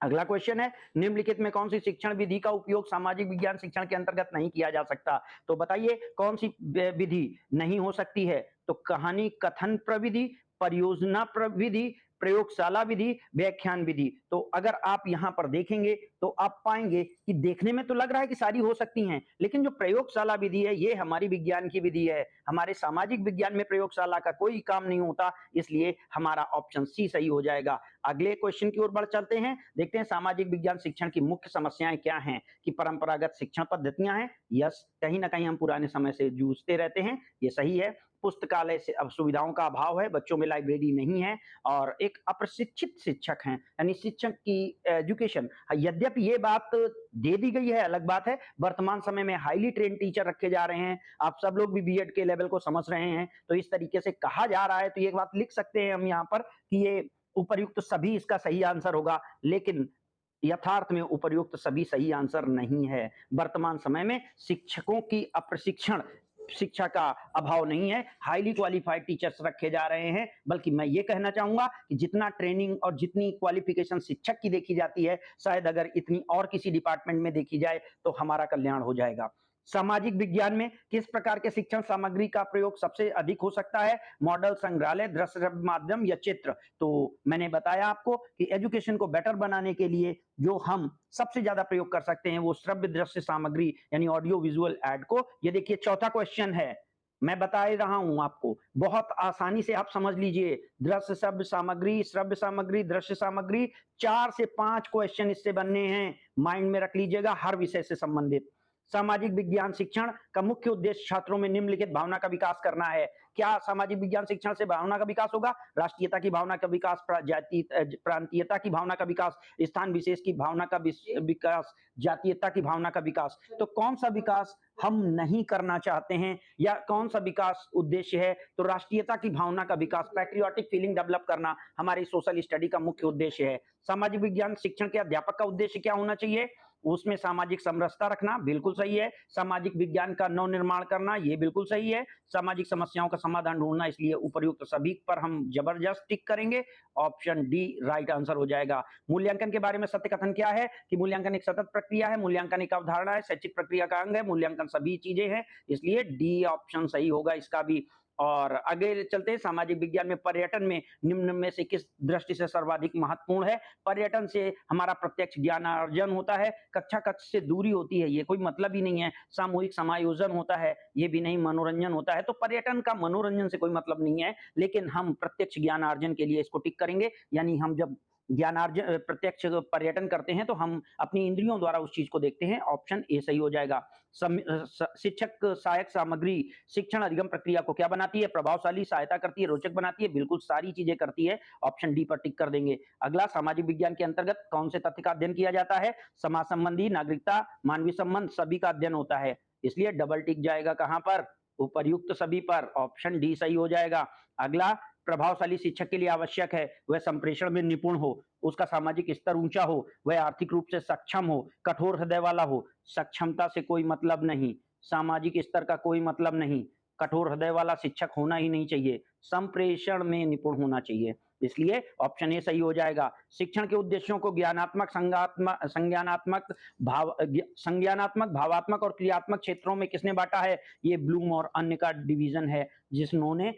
अगला क्वेश्चन है, निम्नलिखित में कौन सी शिक्षण विधि का उपयोग सामाजिक विज्ञान शिक्षण के अंतर्गत नहीं किया जा सकता? तो बताइए कौन सी विधि नहीं हो सकती है? तो कहानी कथन प्रविधि, परियोजना प्रविधि, प्रयोगशाला विधि, व्याख्यान विधि। तो अगर आप यहां पर देखेंगे तो आप पाएंगे कि देखने में तो लग रहा है कि सारी हो सकती हैं, लेकिन जो प्रयोगशाला विधि है, ये हमारी विज्ञान की विधि है। हमारे सामाजिक विज्ञान में प्रयोगशाला का कोई काम नहीं होता, इसलिए हमारा ऑप्शन सी सही हो जाएगा। अगले क्वेश्चन की ओर बढ़ चलते हैं, देखते हैं सामाजिक विज्ञान शिक्षण की मुख्य समस्याएं क्या हैं? कि परंपरागत शिक्षण पद्धतियां हैं। यस, कहीं ना कहीं हम पुराने समय से जूझते रहते हैं, ये सही है। पुस्तकालय से अब सुविधाओं का अभाव है, बच्चों में लाइब्रेरी नहीं है, और एक अप्रशिक्षित शिक्षक हैं, यानी शिक्षक की एजुकेशन, यद्यपि ये बात दे दी गई है, अलग बात है, वर्तमान समय में हाईली ट्रेन टीचर रखे जा रहे हैं। आप सब लोग भी बीएड के लेवल को समझ रहे हैं, तो इस तरीके से कहा जा रहा है, तो ये बात लिख सकते हैं हम यहाँ पर कि ये उपर्युक्त सभी इसका सही आंसर होगा, लेकिन यथार्थ में उपर्युक्त सभी सही आंसर नहीं है। वर्तमान समय में शिक्षकों की अप्रशिक्षण शिक्षा का अभाव नहीं है, हाईली क्वालिफाइड टीचर्स रखे जा रहे हैं, बल्कि मैं ये कहना चाहूंगा कि जितना ट्रेनिंग और जितनी क्वालिफिकेशन शिक्षक की देखी जाती है, शायद अगर इतनी और किसी डिपार्टमेंट में देखी जाए तो हमारा कल्याण हो जाएगा। सामाजिक विज्ञान में किस प्रकार के शिक्षण सामग्री का प्रयोग सबसे अधिक हो सकता है? मॉडल, संग्रहालय, दृश्य श्रव्य माध्यम या चित्र? तो मैंने बताया आपको कि एजुकेशन को बेटर बनाने के लिए जो हम सबसे ज्यादा प्रयोग कर सकते हैं वो श्रव्य दृश्य सामग्री यानी ऑडियो विजुअल ऐड को। ये देखिए चौथा क्वेश्चन है, मैं बता ही रहा हूं आपको, बहुत आसानी से आप समझ लीजिए। दृश्य शब्द सामग्री, श्रव्य सामग्री, दृश्य सामग्री, 4 से 5 क्वेश्चन इससे बनने हैं, माइंड में रख लीजिएगा, हर विषय से संबंधित। सामाजिक विज्ञान शिक्षण का मुख्य उद्देश्य छात्रों में निम्नलिखित भावना का विकास करना है। क्या सामाजिक विज्ञान शिक्षण से भावना का विकास होगा? राष्ट्रीयता की भावना का विकास, प्रांतीयता की भावना का विकास, स्थान विशेष की भावना का विकास, जातीयता की भावना का विकास। तो कौन सा विकास हम नहीं करना चाहते हैं, या कौन सा विकास उद्देश्य है? तो राष्ट्रीयता की भावना का विकास, पैट्रियोटिक फीलिंग डेवलप करना हमारी सोशल स्टडी का मुख्य उद्देश्य है। सामाजिक विज्ञान शिक्षण के अध्यापक का उद्देश्य क्या होना चाहिए? उसमें सामाजिक समरसता रखना, बिल्कुल सही है। सामाजिक विज्ञान का नवनिर्माण करना, ये बिल्कुल सही है। सामाजिक समस्याओं का समाधान ढूंढना, इसलिए उपर्युक्त सभी पर हम जबरदस्त टिक करेंगे। ऑप्शन डी राइट आंसर हो जाएगा। मूल्यांकन के बारे में सत्य कथन क्या है? कि मूल्यांकन एक सतत प्रक्रिया है, मूल्यांकन एक अवधारणा है, शैक्षिक प्रक्रिया का अंग है, मूल्यांकन सभी चीजें हैं, इसलिए डी ऑप्शन सही होगा इसका भी। और आगे चलते हैं, सामाजिक विज्ञान में पर्यटन में निम्न में से किस दृष्टि से सर्वाधिक महत्वपूर्ण है? पर्यटन से हमारा प्रत्यक्ष ज्ञानार्जन होता है, कक्षा कक्ष से दूरी होती है, ये कोई मतलब ही नहीं है, सामूहिक समायोजन होता है, ये भी नहीं, मनोरंजन होता है। तो पर्यटन का मनोरंजन से कोई मतलब नहीं है, लेकिन हम प्रत्यक्ष ज्ञानार्जन के लिए इसको टिक करेंगे, यानी हम जब ज्ञानार्जन प्रत्यक्ष पर्यटन करते हैं तो हम अपनी इंद्रियों द्वारा उस चीज को देखते हैं। ऑप्शन ए सही हो जाएगा। शिक्षक सहायक सामग्री शिक्षण अधिगम प्रक्रिया को क्या बनाती है? प्रभावशाली, सहायता करती है, रोचक बनाती है, बिल्कुल सारी चीजें करती है। ऑप्शन डी पर टिक कर देंगे। अगला, सामाजिक विज्ञान के अंतर्गत कौन से तथ्य का अध्ययन किया जाता है? समाज संबंधी, नागरिकता, मानवीय संबंध, सभी का अध्ययन होता है, इसलिए डबल टिक जाएगा कहां पर? उपर्युक्त सभी पर। ऑप्शन डी सही हो जाएगा। अगला, प्रभावशाली शिक्षक के लिए आवश्यक है वह संप्रेषण में निपुण हो, उसका सामाजिक स्तर ऊंचा हो, वह आर्थिक रूप से सक्षम हो, कठोर हृदय वाला हो। सक्षमता से कोई मतलब नहीं, सामाजिक स्तर का कोई मतलब नहीं, कठोर हृदय वाला शिक्षक होना ही नहीं चाहिए, संप्रेषण में निपुण होना चाहिए, इसलिए ऑप्शन ए सही हो जाएगा। शिक्षण के उद्देश्यों को ज्ञानात्मक, संज्ञानात्मक, भावात्मक और क्रियात्मक क्षेत्रों में किसने बांटा है? ये ब्लूम और अन्य का डिवीजन है, जिन्होंने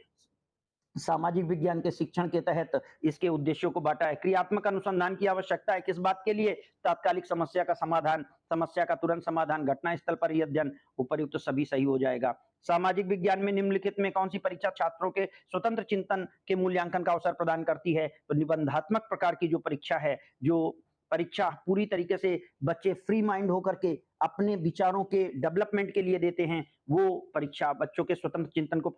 सामाजिक विज्ञान के शिक्षण के तहत इसके उद्देश्यों को बांटा है। क्रियात्मक अनुसंधान की आवश्यकता है किस बात के लिए? तात्कालिक समस्या का समाधान, समस्या का तुरंत समाधान, घटना स्थल पर ही अध्ययन। उपर्युक्त तो सभी सही हो जाएगा। सामाजिक विज्ञान में निम्नलिखित में कौन सी परीक्षा छात्रों के स्वतंत्र चिंतन के मूल्यांकन का अवसर प्रदान करती है? तो निबंधात्मक प्रकार की जो परीक्षा है, जो परीक्षा पूरी तरीके से बच्चे फ्री माइंड होकर के अपने विचारों के डेवलपमेंट के लिए देते हैं, वो परीक्षा बच्चों के स्वतंत्र चिंतन को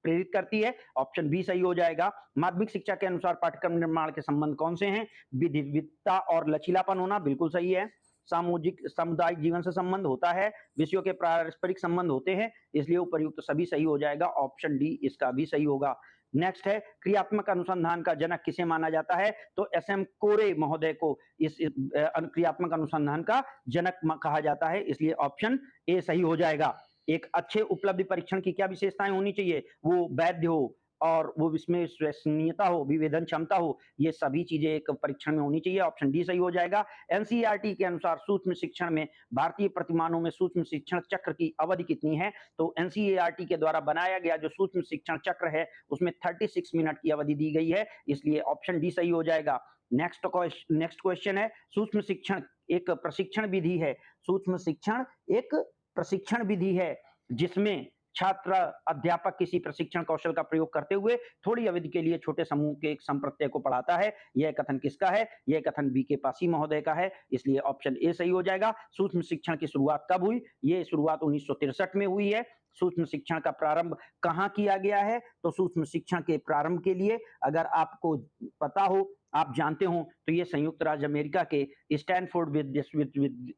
प्रेरित करती है। ऑप्शन बी सही हो जाएगा। माध्यमिक शिक्षा के अनुसार पाठ्यक्रम निर्माण के संबंध कौन से हैं? विविधता और लचीलापन होना, बिल्कुल सही है। सामूहिक सामुदायिक जीवन से संबंध होता है, विषयों के पारस्परिक संबंध होते हैं, इसलिए उपर्युक्त सभी सही हो जाएगा। ऑप्शन डी इसका भी सही होगा। नेक्स्ट है, क्रियात्मक अनुसंधान का जनक किसे माना जाता है? तो एस.एम. कोरे महोदय को इस क्रियात्मक अनुसंधान का जनक कहा जाता है, इसलिए ऑप्शन ए सही हो जाएगा। एक अच्छे उपलब्धि परीक्षण की क्या विशेषताएं होनी चाहिए? वो वैध हो और वो इसमें विश्वसनीयता हो, विभेदन क्षमता हो, ये सभी चीजें एक परीक्षण में होनी चाहिए। ऑप्शन डी सही हो जाएगा। एनसीईआरटी के अनुसार सूक्ष्म शिक्षण में भारतीय प्रतिमानों में सूक्ष्म शिक्षण चक्र की अवधि कितनी है? तो एनसीईआरटी के द्वारा बनाया गया जो सूक्ष्म शिक्षण चक्र है उसमें 36 मिनट की अवधि दी गई है, इसलिए ऑप्शन डी सही हो जाएगा। नेक्स्ट क्वेश्चन है, सूक्ष्म शिक्षण एक प्रशिक्षण विधि है, सूक्ष्म शिक्षण एक प्रशिक्षण विधि है जिसमें छात्र अध्यापक किसी प्रशिक्षण कौशल का प्रयोग करते हुए थोड़ी अवधि के लिए छोटे समूह के एक संप्रत्यय को पढ़ाता है। यह कथन किसका है? यह कथन बीके पासी महोदय का है, इसलिए ऑप्शन ए सही हो जाएगा। सूक्ष्म शिक्षण की शुरुआत कब हुई? ये शुरुआत 1963 में हुई है। सूक्ष्म शिक्षण का प्रारंभ कहाँ किया गया है? तो सूक्ष्म शिक्षण के प्रारंभ के लिए अगर आपको पता हो, आप जानते हो, तो ये संयुक्त राज्य अमेरिका के स्टैनफोर्ड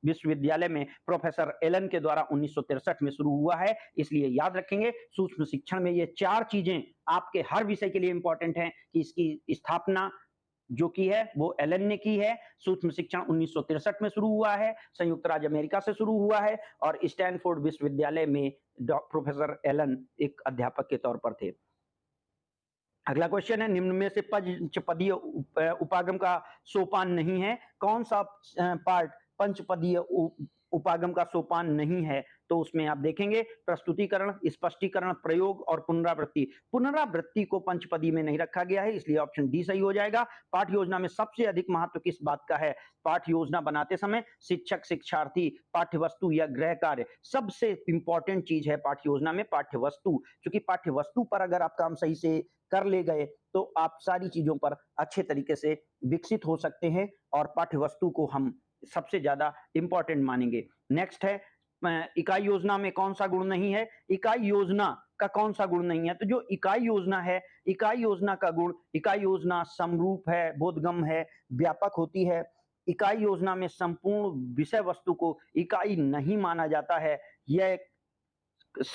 विश्वविद्यालय में प्रोफेसर एलन के द्वारा 1963 में शुरू हुआ है, इसलिए याद रखेंगे सूक्ष्म शिक्षण में ये 4 चीजें आपके हर विषय के लिए इंपॉर्टेंट हैं कि इसकी स्थापना जो की है वो एलन ने की है। सूक्ष्म शिक्षण 1963 में शुरू हुआ है, संयुक्त राज्य अमेरिका से शुरू हुआ है और स्टैनफोर्ड विश्वविद्यालय में प्रोफेसर एलन एक अध्यापक के तौर पर थे। अगला क्वेश्चन है, निम्न में से पंचपदीय उपागम का सोपान नहीं है, कौन सा पार्ट पंचपदीय उपागम का सोपान नहीं है? तो उसमें आप देखेंगे प्रस्तुतिकरण, स्पष्टीकरण, प्रयोग और पुनरावृत्ति। पुनरावृत्ति को पंचपदी में नहीं रखा गया है, इसलिए ऑप्शन डी सही हो जाएगा। पाठ योजना में सबसे अधिक महत्व किस बात का है? पाठ योजना बनाते समय शिक्षक, शिक्षार्थी, पाठ्य वस्तु या गृह कार्य, सबसे इंपॉर्टेंट चीज है पाठ्य योजना में पाठ्य वस्तु, क्योंकि पाठ्य वस्तु पर अगर आप काम सही से कर ले गए तो आप सारी चीजों पर अच्छे तरीके से विकसित हो सकते हैं और पाठ्य वस्तु को हम सबसे ज्यादा इंपॉर्टेंट मानेंगे। नेक्स्ट है, इकाई योजना में कौन सा गुण नहीं है? इकाई योजना का कौन सा गुण नहीं है? तो जो इकाई योजना है, इकाई योजना का गुण, इकाई योजना समरूप है, बोधगम्य है, व्यापक होती है। इकाई योजना में संपूर्ण विषय वस्तु को इकाई नहीं माना जाता है, यह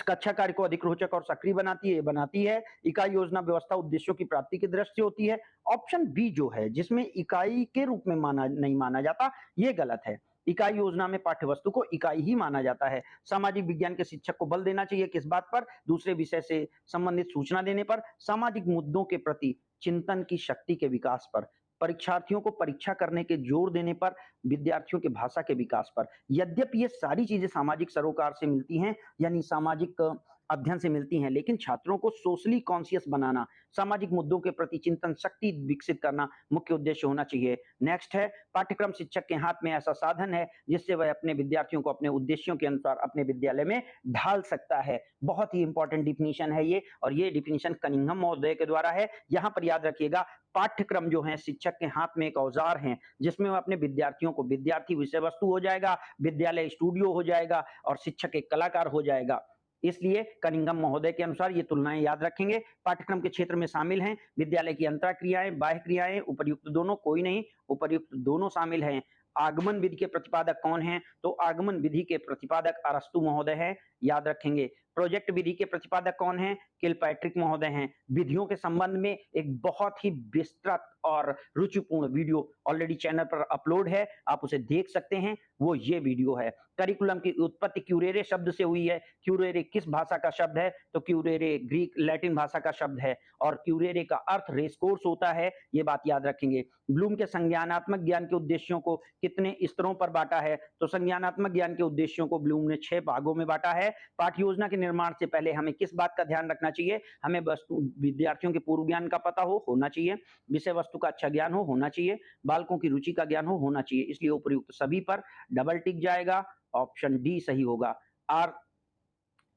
कक्षा कार्य को अधिक रोचक और सक्रिय बनाती है। इकाई योजना व्यवस्था उद्देश्यों की प्राप्ति की दृष्टि होती है। ऑप्शन बी जो है जिसमें इकाई के रूप में नहीं माना जाता, ये गलत है। इकाई योजना में पाठ्य वस्तु को इकाई ही माना जाता है। सामाजिक विज्ञान के शिक्षक को बल देना चाहिए किस बात पर? दूसरे विषय से संबंधित सूचना देने पर, सामाजिक मुद्दों के प्रति चिंतन की शक्ति के विकास पर, परीक्षार्थियों को परीक्षा करने के जोर देने पर, विद्यार्थियों के भाषा के विकास पर। यद्यपि ये सारी चीजें सामाजिक सरोकार से मिलती हैं, यानी सामाजिक अध्ययन से मिलती हैं, लेकिन छात्रों को सोशली कॉन्शियस बनाना, सामाजिक मुद्दों के प्रति चिंतन शक्ति विकसित करना मुख्य उद्देश्य होना चाहिए। नेक्स्ट है, पाठ्यक्रम शिक्षक के हाथ में ऐसा साधन है जिससे वह अपने विद्यार्थियों को अपने उद्देश्यों के अनुसार अपने विद्यालय में ढाल सकता है। बहुत ही इंपॉर्टेंट डिफिनीशन है ये, और ये डिफिनीशन कनिंघम महोदय के द्वारा है। यहाँ पर याद रखिएगा, पाठ्यक्रम जो है शिक्षक के हाथ में एक औजार है जिसमें वह अपने विद्यार्थियों को, विद्यार्थी विषय वस्तु हो जाएगा, विद्यालय स्टूडियो हो जाएगा और शिक्षक एक कलाकार हो जाएगा। इसलिए कनिंघम महोदय के अनुसार ये तुलनाएं याद रखेंगे। पाठ्यक्रम के क्षेत्र में शामिल हैं विद्यालय की अंतः क्रियाएं, बाह्य क्रियाएं, उपर्युक्त दोनों, कोई नहीं, उपर्युक्त दोनों शामिल हैं। आगमन विधि के प्रतिपादक कौन हैं? तो आगमन विधि के प्रतिपादक अरस्तु महोदय हैं, याद रखेंगे। प्रोजेक्ट विधि के प्रतिपादक कौन हैं? किलपैट्रिक महोदय हैं। विधियों के संबंध में एक बहुत ही विस्तृत और रुचिपूर्ण वीडियो ऑलरेडी चैनल पर अपलोड है, आप उसे देख सकते हैं, वो ये वीडियो है। करिकुलम की उत्पत्ति क्यूरेरे शब्द से हुई है। क्यूरेरे किस भाषा का शब्द है? तो क्यूरेरे ग्रीक लैटिन भाषा का शब्द है, और क्यूरेरे का अर्थ रेस कोर्स होता है, ये बात याद रखेंगे। ब्लूम के संज्ञानात्मक ज्ञान के उद्देश्यों को कितने स्तरों पर बांटा है? तो संज्ञानात्मक ज्ञान के उद्देश्यों को ब्लूम ने 6 भागों में बांटा है। पाठ्य योजना के निर्माण से पहले हमें किस बात का ध्यान रखना चाहिए? हमें वस्तु विद्यार्थियों के पूर्व ज्ञान का पता होना चाहिए, विषय वस्तु का अच्छा ज्ञान होना चाहिए, बालकों की रुचि का ज्ञान होना चाहिए। इसलिए उपयुक्त सभी पर डबल टिक जाएगा, ऑप्शन डी सही होगा। आर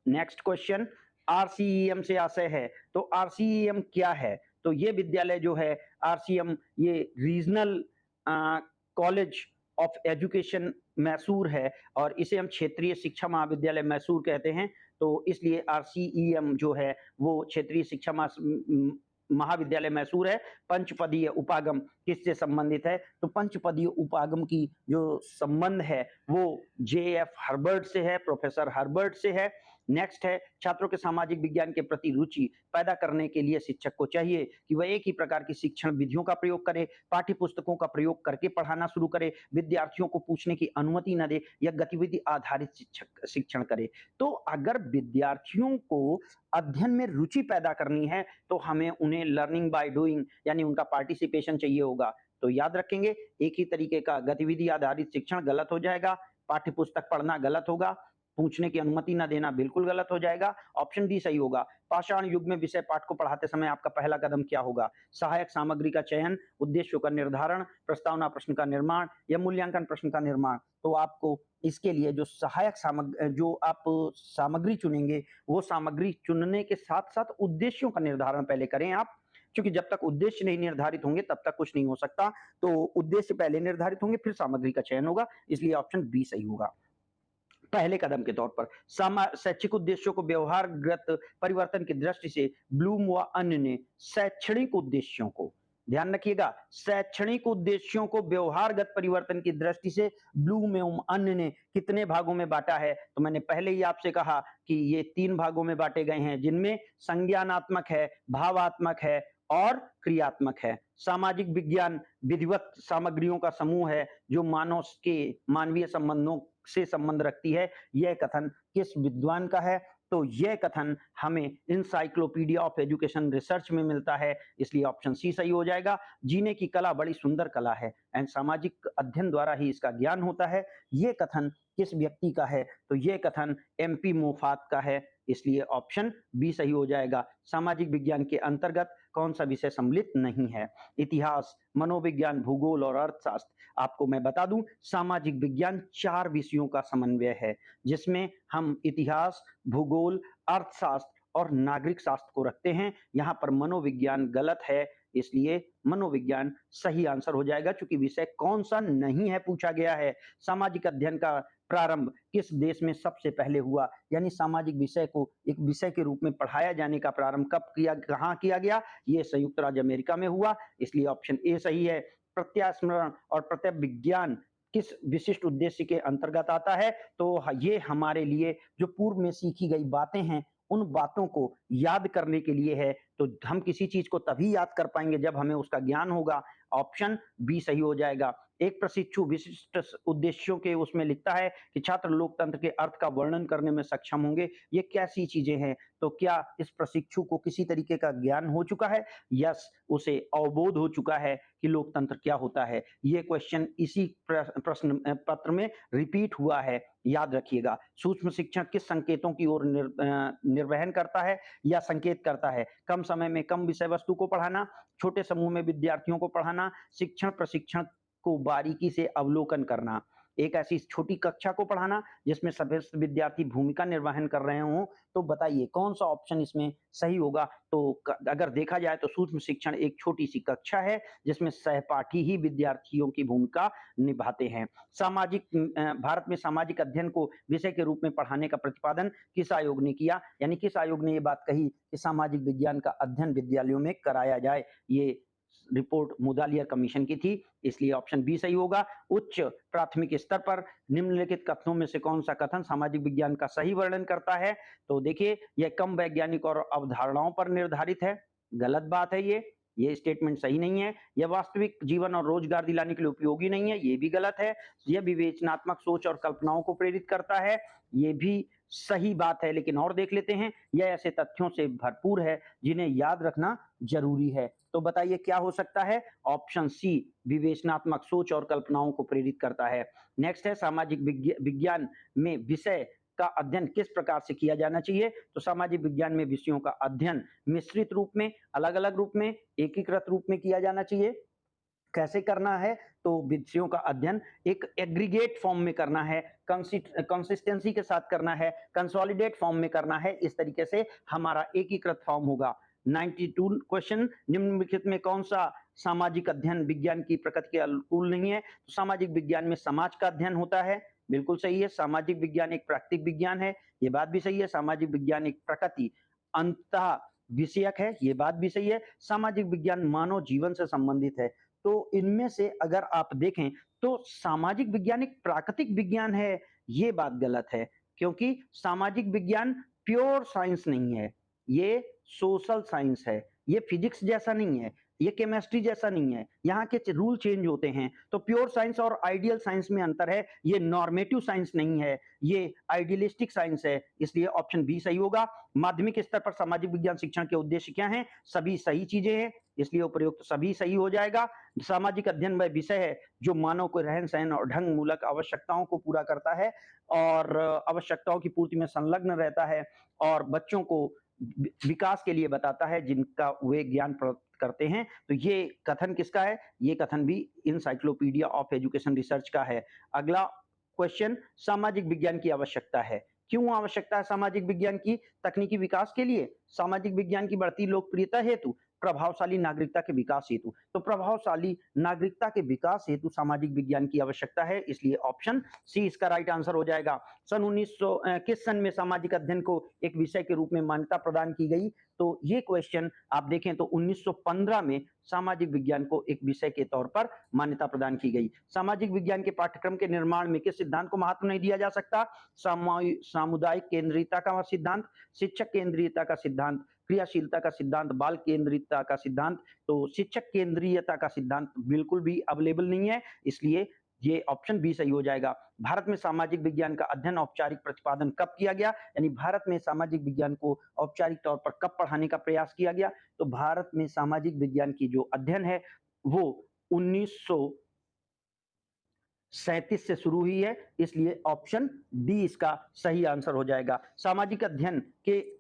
नेक्स्ट क्वेश्चन, आरसीईएम से आशय है, तो आरसीईएम क्या है? तो ये विद्यालय जो है आरसीएम, ये regional college of education Mysore है, और इसे हम क्षेत्रीय शिक्षा महाविद्यालय मैसूर कहते हैं। तो इसलिए आरसीईएम जो है वो क्षेत्रीय शिक्षा महाविद्यालय मैसूर है। पंचपदीय उपागम किससे संबंधित है? तो पंचपदीय उपागम की जो संबंध है वो जे.एफ. हर्बर्ट से है, प्रोफेसर हर्बर्ट से है। नेक्स्ट है, छात्रों के सामाजिक विज्ञान के प्रति रुचि पैदा करने के लिए शिक्षक को चाहिए कि वह एक ही प्रकार की शिक्षण विधियों का प्रयोग करे, पाठ्य पुस्तकों का प्रयोग करके पढ़ाना शुरू करे, विद्यार्थियों को पूछने की अनुमति न दे, या गतिविधि आधारित शिक्षण करे। तो अगर विद्यार्थियों को अध्ययन में रुचि पैदा करनी है तो हमें उन्हें लर्निंग बाय डूइंग यानी उनका पार्टिसिपेशन चाहिए होगा। तो याद रखेंगे, एक ही तरीके का गतिविधि आधारित शिक्षण गलत हो जाएगा, पाठ्य पुस्तक पढ़ना गलत होगा, पूछने की अनुमति न देना बिल्कुल गलत हो जाएगा। ऑप्शन डी सही होगा। पाषाण युग में विषय पाठ को पढ़ाते समय आपका पहला कदम क्या होगा? सहायक सामग्री का चयन, उद्देश्यों का निर्धारण, प्रस्तावना प्रश्न का निर्माण, या मूल्यांकन प्रश्न का निर्माण। तो आपको इसके लिए जो सहायक जो आप सामग्री चुनेंगे, वो सामग्री चुनने के साथ साथ उद्देश्यों का निर्धारण पहले करें आप, क्योंकि जब तक उद्देश्य नहीं निर्धारित होंगे तब तक कुछ नहीं हो सकता। तो उद्देश्य पहले निर्धारित होंगे, फिर सामग्री का चयन होगा, इसलिए ऑप्शन बी सही होगा। पहले कदम के तौर पर शैक्षिक उद्देश्यों को व्यवहारगत परिवर्तन की दृष्टि से ब्लूम व अन्य ने शैक्षणिक उद्देश्यों को, ध्यान रखिएगा, शैक्षणिक उद्देश्यों को व्यवहारगत परिवर्तन की दृष्टि से ब्लूम एवं अन्य ने कितने भागों में बांटा है? तो मैंने पहले ही आपसे कहा कि ये 3 भागों में बांटे गए हैं, जिनमें संज्ञानात्मक है, भावात्मक है और क्रियात्मक है। सामाजिक विज्ञान विधिवत सामग्रियों का समूह है जो मानव के मानवीय संबंधों से संबंध रखती है। यह कथन किस विद्वान का है? तो यह कथन हमें इंसाइक्लोपीडिया ऑफ एजुकेशन रिसर्च में मिलता है, इसलिए ऑप्शन सी सही हो जाएगा। जीने की कला बड़ी सुंदर कला है एंड सामाजिक अध्ययन द्वारा ही इसका ज्ञान होता है। यह कथन किस व्यक्ति का है? तो यह कथन एमपी मोफात का है, इसलिए ऑप्शन बी सही हो जाएगा। सामाजिक विज्ञान के अंतर्गत कौन सा विषय सम्मिलित नहीं है? इतिहास, मनोविज्ञान, भूगोल और अर्थशास्त्र। आपको मैं बता दूं, सामाजिक विज्ञान 4 विषयों का समन्वय है, जिसमें हम इतिहास, भूगोल, अर्थशास्त्र और नागरिक शास्त्र को रखते हैं। यहाँ पर मनोविज्ञान गलत है, इसलिए मनोविज्ञान सही आंसर हो जाएगा, क्योंकि विषय कौन सा नहीं है पूछा गया है। सामाजिक अध्ययन का प्रारंभ किस देश में सबसे पहले हुआ? यानी सामाजिक विषय को एक विषय के रूप में पढ़ाया जाने का प्रारंभ कब किया, कहाँ किया गया? ये संयुक्त राज्य अमेरिका में हुआ, इसलिए ऑप्शन ए सही है। प्रत्यास्मरण और प्रत्यय विज्ञान किस विशिष्ट उद्देश्य के अंतर्गत आता है? तो ये हमारे लिए जो पूर्व में सीखी गई बातें हैं, उन बातों को याद करने के लिए है, तो हम किसी चीज को तभी याद कर पाएंगे जब हमें उसका ज्ञान होगा। ऑप्शन बी सही हो जाएगा। एक प्रशिक्षु विशिष्ट उद्देश्यों के उसमें लिखता है कि छात्र लोकतंत्र के अर्थ का वर्णन करने में सक्षम होंगे। ये कैसी चीजें हैं? तो क्या इस प्रशिक्षु को किसी तरीके का ज्ञान हो चुका है? यस, उसे अवबोध हो चुका है कि लोकतंत्र क्या होता है। ये क्वेश्चन इसी प्रश्न पत्र में रिपीट हुआ है, याद रखिएगा। सूक्ष्म शिक्षण किस संकेतों की ओर निर्वहन करता है या संकेत करता है? कम समय में कम विषय वस्तु को पढ़ाना, छोटे समूह में विद्यार्थियों को पढ़ाना, शिक्षण प्रशिक्षण को बारीकी से अवलोकन करना। एक ऐसी छोटी कक्षा को पढ़ाना जिसमें सभी विद्यार्थी भूमिका निर्वहन कर रहे हों। तो बताइए कौन सा ऑप्शन इसमें सही होगा? तो अगर देखा जाए तो सूक्ष्म शिक्षण एक छोटी सी कक्षा है जिसमें सहपाठी ही विद्यार्थियों की भूमिका निभाते हैं। भारत में सामाजिक अध्ययन को विषय के रूप में पढ़ाने का प्रतिपादन किस आयोग ने किया? यानी किस आयोग ने ये बात कही कि सामाजिक विज्ञान का अध्ययन विद्यालयों में कराया जाए? ये रिपोर्ट मुदालियर कमीशन की थी, इसलिए ऑप्शन बी सही होगा। उच्च प्राथमिक स्तर पर निम्नलिखित कथनों में से कौन सा कथन सामाजिक विज्ञान का सही वर्णन करता है? तो देखिए, यह कम वैज्ञानिक और अवधारणाओं पर निर्धारित है। गलत बात है ये स्टेटमेंट सही नहीं है। यह वास्तविक जीवन और रोजगार दिलाने के लिए उपयोगी नहीं है, ये भी गलत है। यह विवेचनात्मक सोच और कल्पनाओं को प्रेरित करता है, ये भी सही बात है। लेकिन और देख लेते हैं, यह ऐसे तथ्यों से भरपूर है जिन्हें याद रखना जरूरी है। तो बताइए क्या हो सकता है? ऑप्शन सी, विवेचनात्मक सोच और कल्पनाओं को प्रेरित करता है। नेक्स्ट है सामाजिक विज्ञान में विषय का अध्ययन किस प्रकार से किया जाना चाहिए? तो सामाजिक विज्ञान में विषयों का अध्ययन मिश्रित रूप में, अलग-अलग रूप में, एकीकृत रूप में किया जाना चाहिए। कैसे करना है? तो विषयों का अध्ययन एक एग्रीगेट फॉर्म में करना है, कंसिस्टेंसी के साथ करना है, कंसोलिडेट फॉर्म में करना है। इस तरीके से हमारा एकीकृत फॉर्म होगा। 92 क्वेश्चन, निम्नलिखित में कौन सा सामाजिक अध्ययन विज्ञान की प्रकृति के अनुकूल नहीं है? तो सामाजिक विज्ञान में समाज का अध्ययन होता है, बिल्कुल सही है। सामाजिक विज्ञान एक प्राकृतिक विज्ञान है, ये बात भी सही है। सामाजिक विज्ञान एक प्रकृति अंतः विषयक है, ये बात भी सही है। सामाजिक विज्ञान मानव जीवन से संबंधित है। तो इनमें से अगर आप देखें तो सामाजिक विज्ञान एक प्राकृतिक विज्ञान है, ये बात गलत है, क्योंकि सामाजिक विज्ञान प्योर साइंस नहीं है, ये सोशल साइंस है। ये फिजिक्स जैसा नहीं है, ये केमिस्ट्री जैसा नहीं है, यहाँ के रूल चेंज होते हैं। तो प्योर साइंस और आइडियल साइंस में अंतर है। ये नॉर्मेटिव साइंस नहीं है, ये आइडियलिस्टिक साइंस है, इसलिए ऑप्शन बी सही होगा। माध्यमिक स्तर पर सामाजिक विज्ञान शिक्षण के उद्देश्य क्या हैं? सभी सही चीजें हैं, इसलिए उपयुक्त सभी सही हो जाएगा। सामाजिक अध्ययन वह विषय है जो मानव को रहन सहन और ढंग मूलक आवश्यकताओं को पूरा करता है और आवश्यकताओं की पूर्ति में संलग्न रहता है और बच्चों को विकास के लिए बताता है जिनका वे ज्ञान प्राप्त करते हैं। तो ये कथन किसका है? ये कथन भी इंसाइक्लोपीडिया ऑफ एजुकेशन रिसर्च का है। अगला क्वेश्चन, सामाजिक विज्ञान की आवश्यकता है। क्यों आवश्यकता है सामाजिक विज्ञान की? तकनीकी विकास के लिए, सामाजिक विज्ञान की बढ़ती लोकप्रियता हेतु, प्रभावशाली नागरिकता के विकास हेतु। तो प्रभावशाली नागरिकता के विकास हेतु सामाजिक विज्ञान की आवश्यकता है, इसलिए ऑप्शन सी इसका राइट आंसर हो जाएगा। सन 1900 किस सन में सामाजिक अध्ययन को एक विषय के रूप में मान्यता प्रदान की गई? तो ये क्वेश्चन आप देखें तो 1915 में सामाजिक विज्ञान को एक विषय के तौर पर मान्यता प्रदान की गई। सामाजिक विज्ञान के पाठ्यक्रम के निर्माण में किस सिद्धांत को महत्व नहीं दिया जा सकता? सामुदायिक केंद्रीयता का सिद्धांत, शिक्षक केंद्रीयता का सिद्धांत, क्रियाशीलता का सिद्धांत, बाल केंद्रीयता का सिद्धांत। तो शिक्षक केंद्रीयता का सिद्धांत बिल्कुल भी अवेलेबल नहीं है, इसलिए ये ऑप्शन बी सही हो जाएगा। भारत में सामाजिक विज्ञान का अध्ययन औपचारिक प्रतिपादन कब किया गया? यानी भारत में सामाजिक विज्ञान को औपचारिक तौर पर कब पढ़ाने का प्रयास किया गया? तो भारत में सामाजिक विज्ञान की जो अध्ययन है वो 1937 से शुरू हुई है, इसलिए ऑप्शन डी इसका सही आंसर हो जाएगा। सामाजिक अध्ययन के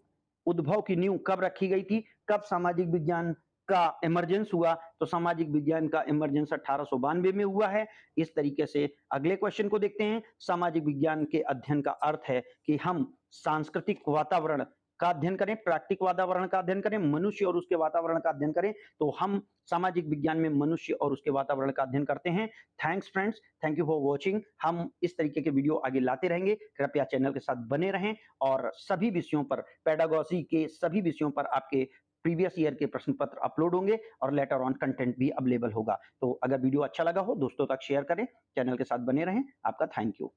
उद्भव की नींव कब रखी गई थी? कब सामाजिक विज्ञान का इमरजेंस हुआ? तो सामाजिक विज्ञान का इमरजेंस 1892 में हुआ है। इस तरीके से अगले क्वेश्चन को देखते हैं। सामाजिक विज्ञान के अध्ययन का अर्थ है कि हम सांस्कृतिक वातावरण का अध्ययन करें, प्राकृतिक वातावरण का अध्ययन करें, मनुष्य और उसके वातावरण का अध्ययन करें। तो हम सामाजिक विज्ञान में मनुष्य और उसके वातावरण का अध्ययन करते हैं। Thanks friends, thank you for watching. हम इस तरीके के वीडियो आगे लाते रहेंगे, कृपया चैनल के साथ बने रहें और सभी विषयों पर, पेडागॉजी के सभी विषयों पर आपके प्रीवियस ईयर के प्रश्न पत्र अपलोड होंगे और लेटर ऑन कंटेंट भी अवेलेबल होगा। तो अगर वीडियो अच्छा लगा हो दोस्तों तक शेयर करें, चैनल के साथ बने रहें। आपका थैंक यू।